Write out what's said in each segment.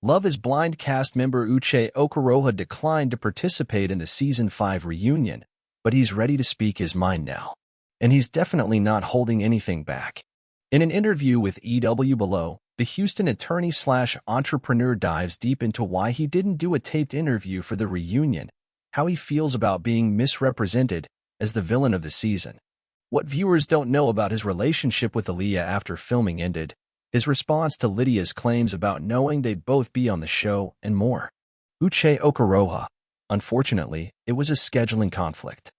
Love is Blind cast member Uche Okoroha declined to participate in the Season 5 reunion, but he's ready to speak his mind now. And he's definitely not holding anything back. In an interview with EW Below, the Houston attorney/entrepreneur dives deep into why he didn't do a taped interview for the reunion, how he feels about being misrepresented as the villain of the season, what viewers don't know about his relationship with Aaliyah after filming ended, his response to Lydia's claims about knowing they'd both be on the show, and more. Uche Okoroha. Unfortunately, it was a scheduling conflict.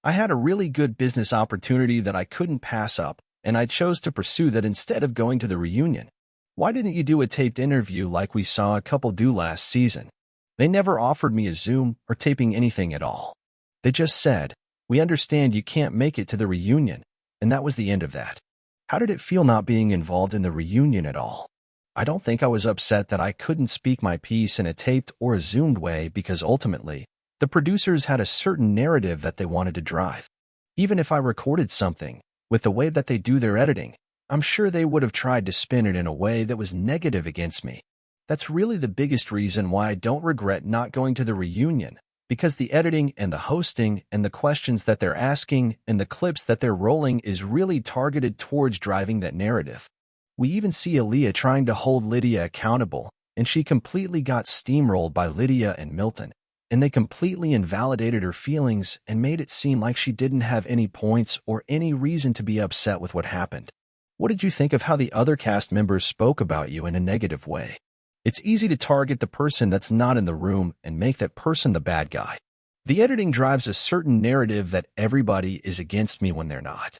I had a really good business opportunity that I couldn't pass up, and I chose to pursue that instead of going to the reunion. Why didn't you do a taped interview like we saw a couple do last season? They never offered me a Zoom or taping anything at all. They just said, "We understand you can't make it to the reunion," and that was the end of that. How did it feel not being involved in the reunion at all? I don't think I was upset that I couldn't speak my piece in a taped or a Zoomed way because ultimately, the producers had a certain narrative that they wanted to drive. Even if I recorded something, with the way that they do their editing, I'm sure they would have tried to spin it in a way that was negative against me. That's really the biggest reason why I don't regret not going to the reunion, because the editing and the hosting and the questions that they're asking and the clips that they're rolling is really targeted towards driving that narrative. We even see Aaliyah trying to hold Lydia accountable, and she completely got steamrolled by Lydia and Milton, and they completely invalidated her feelings and made it seem like she didn't have any points or any reason to be upset with what happened. What did you think of how the other cast members spoke about you in a negative way? It's easy to target the person that's not in the room and make that person the bad guy. The editing drives a certain narrative that everybody is against me when they're not.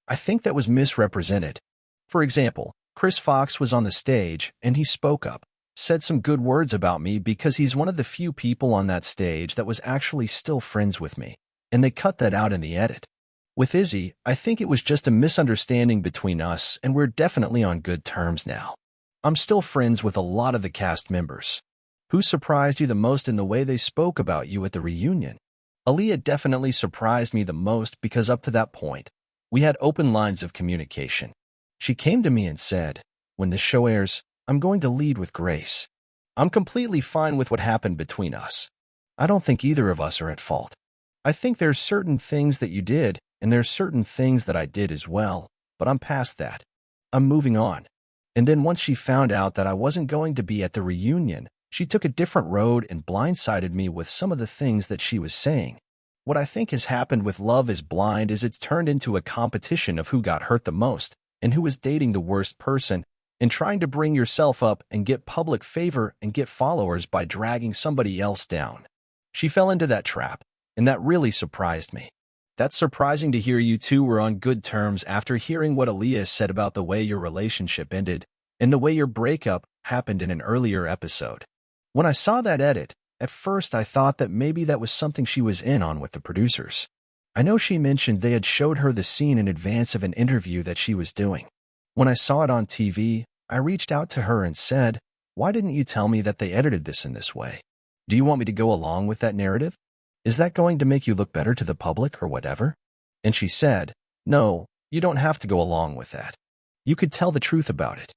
I think that was misrepresented. For example, Chris Fox was on the stage and he spoke up, said some good words about me because he's one of the few people on that stage that was actually still friends with me, and they cut that out in the edit. With Izzy, I think it was just a misunderstanding between us and we're definitely on good terms now. I'm still friends with a lot of the cast members. Who surprised you the most in the way they spoke about you at the reunion? Aaliyah definitely surprised me the most because up to that point, we had open lines of communication. She came to me and said, "When this show airs, I'm going to lead with grace. I'm completely fine with what happened between us. I don't think either of us are at fault. I think there's certain things that you did, and there's certain things that I did as well, but I'm past that. I'm moving on." And then once she found out that I wasn't going to be at the reunion, she took a different road and blindsided me with some of the things that she was saying. What I think has happened with Love is Blind is it's turned into a competition of who got hurt the most and who was dating the worst person, and trying to bring yourself up and get public favor and get followers by dragging somebody else down. She fell into that trap, and that really surprised me. That's surprising to hear you two were on good terms after hearing what Aaliyah said about the way your relationship ended and the way your breakup happened in an earlier episode. When I saw that edit, at first I thought that maybe that was something she was in on with the producers. I know she mentioned they had showed her the scene in advance of an interview that she was doing. When I saw it on TV, I reached out to her and said, "Why didn't you tell me that they edited this in this way? Do you want me to go along with that narrative? Is that going to make you look better to the public or whatever?" And she said, "No, you don't have to go along with that. You could tell the truth about it."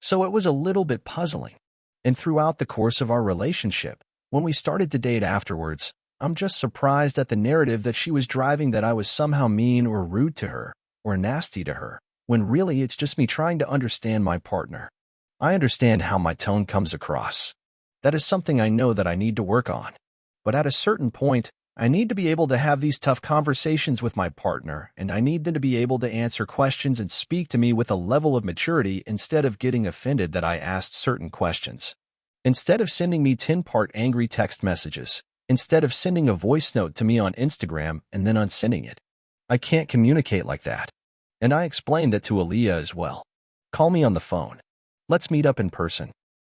So it was a little bit puzzling. And throughout the course of our relationship, when we started to date afterwards, I'm just surprised at the narrative that she was driving that I was somehow mean or rude to her or nasty to her, when really it's just me trying to understand my partner. I understand how my tone comes across. That is something I know that I need to work on. But at a certain point, I need to be able to have these tough conversations with my partner, and I need them to be able to answer questions and speak to me with a level of maturity instead of getting offended that I asked certain questions. Instead of sending me 10-part angry text messages, instead of sending a voice note to me on Instagram and then unsending it. I can't communicate like that. And I explained that to Aaliyah as well. Call me on the phone. Let's meet up in person.